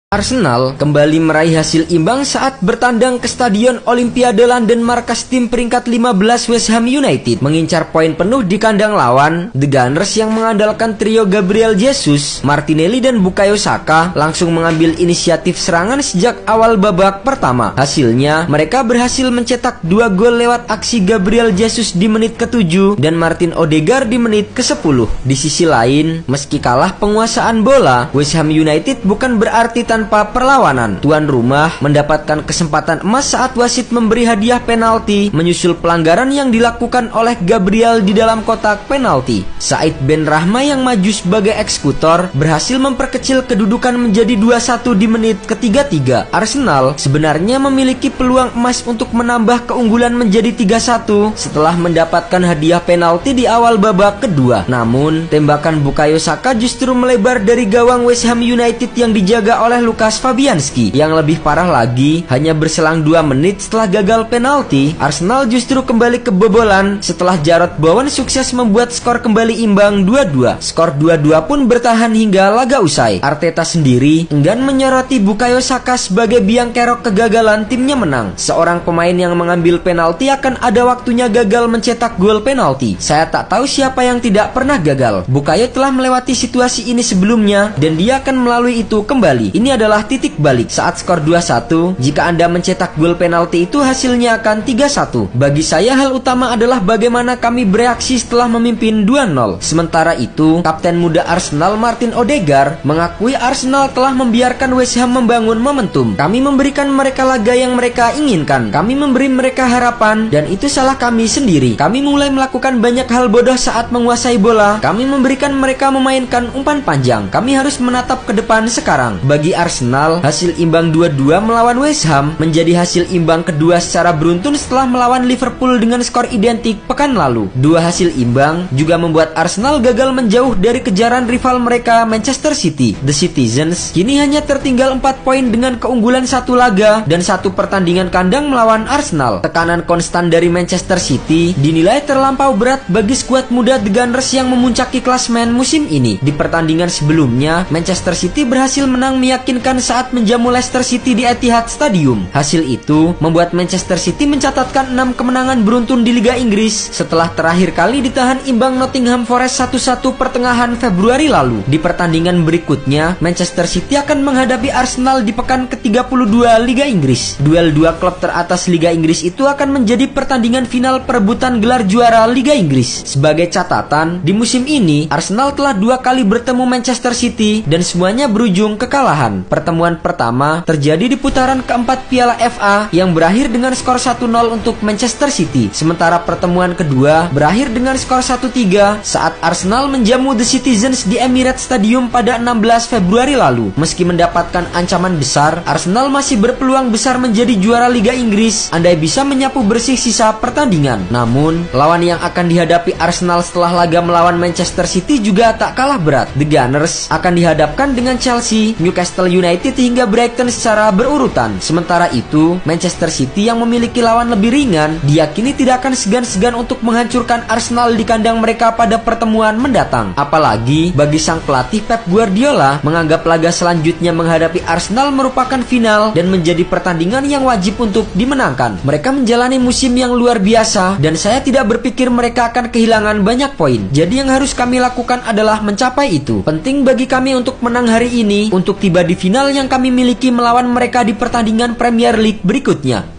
Arsenal kembali meraih hasil imbang saat bertandang ke Stadion Olimpiade London markas tim peringkat 15 West Ham United mengincar poin penuh di kandang lawan. The Gunners yang mengandalkan trio Gabriel Jesus, Martinelli dan Bukayo Saka langsung mengambil inisiatif serangan sejak awal babak pertama. Hasilnya, mereka berhasil mencetak 2 gol lewat aksi Gabriel Jesus di menit ke-7 dan Martin Odegaard di menit ke-10. Di sisi lain, meski kalah penguasaan bola, West Ham United bukan berarti tanpa perlawanan. Tuan rumah mendapatkan kesempatan emas saat wasit memberi hadiah penalti menyusul pelanggaran yang dilakukan oleh Gabriel di dalam kotak penalti. Said Benrahma yang maju sebagai eksekutor berhasil memperkecil kedudukan menjadi 2-1 di menit ke-33. Arsenal sebenarnya memiliki peluang emas untuk menambah keunggulan menjadi 3-1 setelah mendapatkan hadiah penalti di awal babak kedua. Namun, tembakan Bukayo Saka justru melebar dari gawang West Ham United yang dijaga oleh Lukas Fabianski. Yang lebih parah lagi, hanya berselang 2 menit setelah gagal penalti, Arsenal justru kembali kebobolan setelah Jarrod Bowen sukses membuat skor kembali imbang 2-2. Skor 2-2 pun bertahan hingga laga usai. Arteta sendiri enggan menyoroti Bukayo Saka sebagai biang kerok kegagalan timnya menang. Seorang pemain yang mengambil penalti akan ada waktunya gagal mencetak gol penalti. Saya tak tahu siapa yang tidak pernah gagal. Bukayo telah melewati situasi ini sebelumnya dan dia akan melalui itu kembali. Ini adalah titik balik saat skor 2-1. Jika Anda mencetak gol penalti itu hasilnya akan 3-1. Bagi saya hal utama adalah bagaimana kami bereaksi setelah memimpin 2-0. Sementara itu, kapten muda Arsenal Martin Odegaard mengakui Arsenal telah membiarkan West Ham membangun momentum. Kami memberikan mereka laga yang mereka inginkan. Kami memberi mereka harapan dan itu salah kami sendiri. Kami mulai melakukan banyak hal bodoh saat menguasai bola. Kami memberikan mereka memainkan umpan panjang. Kami harus menatap ke depan sekarang. Bagi Arsenal, hasil imbang 2-2 melawan West Ham menjadi hasil imbang kedua secara beruntun setelah melawan Liverpool dengan skor identik pekan lalu. Dua hasil imbang juga membuat Arsenal gagal menjauh dari kejaran rival mereka Manchester City. The Citizens kini hanya tertinggal 4 poin dengan keunggulan 1 laga dan 1 pertandingan kandang melawan Arsenal. Tekanan konstan dari Manchester City dinilai terlampau berat bagi skuad muda The Gunners yang memuncaki klasmen musim ini. Di pertandingan sebelumnya, Manchester City berhasil menang meyakinkan saat menjamu Leicester City di Etihad Stadium. Hasil itu membuat Manchester City mencatatkan 6 kemenangan beruntun di Liga Inggris setelah terakhir kali ditahan imbang Nottingham Forest 1-1 pertengahan Februari lalu. Di pertandingan berikutnya, Manchester City akan menghadapi Arsenal di pekan ke-32 Liga Inggris. Duel 2 klub teratas Liga Inggris itu akan menjadi pertandingan final perebutan gelar juara Liga Inggris. Sebagai catatan, di musim ini Arsenal telah 2 kali bertemu Manchester City dan semuanya berujung kekalahan. Pertemuan pertama terjadi di putaran keempat Piala FA yang berakhir dengan skor 1-0 untuk Manchester City. Sementara pertemuan kedua berakhir dengan skor 1-3 saat Arsenal menjamu The Citizens di Emirates Stadium pada 16 Februari lalu. Meski mendapatkan ancaman besar, Arsenal masih berpeluang besar menjadi juara Liga Inggris andai bisa menyapu bersih sisa pertandingan. Namun, lawan yang akan dihadapi Arsenal setelah laga melawan Manchester City juga tak kalah berat. The Gunners akan dihadapkan dengan Chelsea, Newcastle United hingga Brighton secara berurutan. Sementara itu, Manchester City yang memiliki lawan lebih ringan diyakini tidak akan segan-segan untuk menghancurkan Arsenal di kandang mereka pada pertemuan mendatang. Apalagi bagi sang pelatih Pep Guardiola menganggap laga selanjutnya menghadapi Arsenal merupakan final dan menjadi pertandingan yang wajib untuk dimenangkan. Mereka menjalani musim yang luar biasa dan saya tidak berpikir mereka akan kehilangan banyak poin. Jadi yang harus kami lakukan adalah mencapai itu. Penting bagi kami untuk menang hari ini untuk tiba di final yang kami miliki melawan mereka di pertandingan Premier League berikutnya.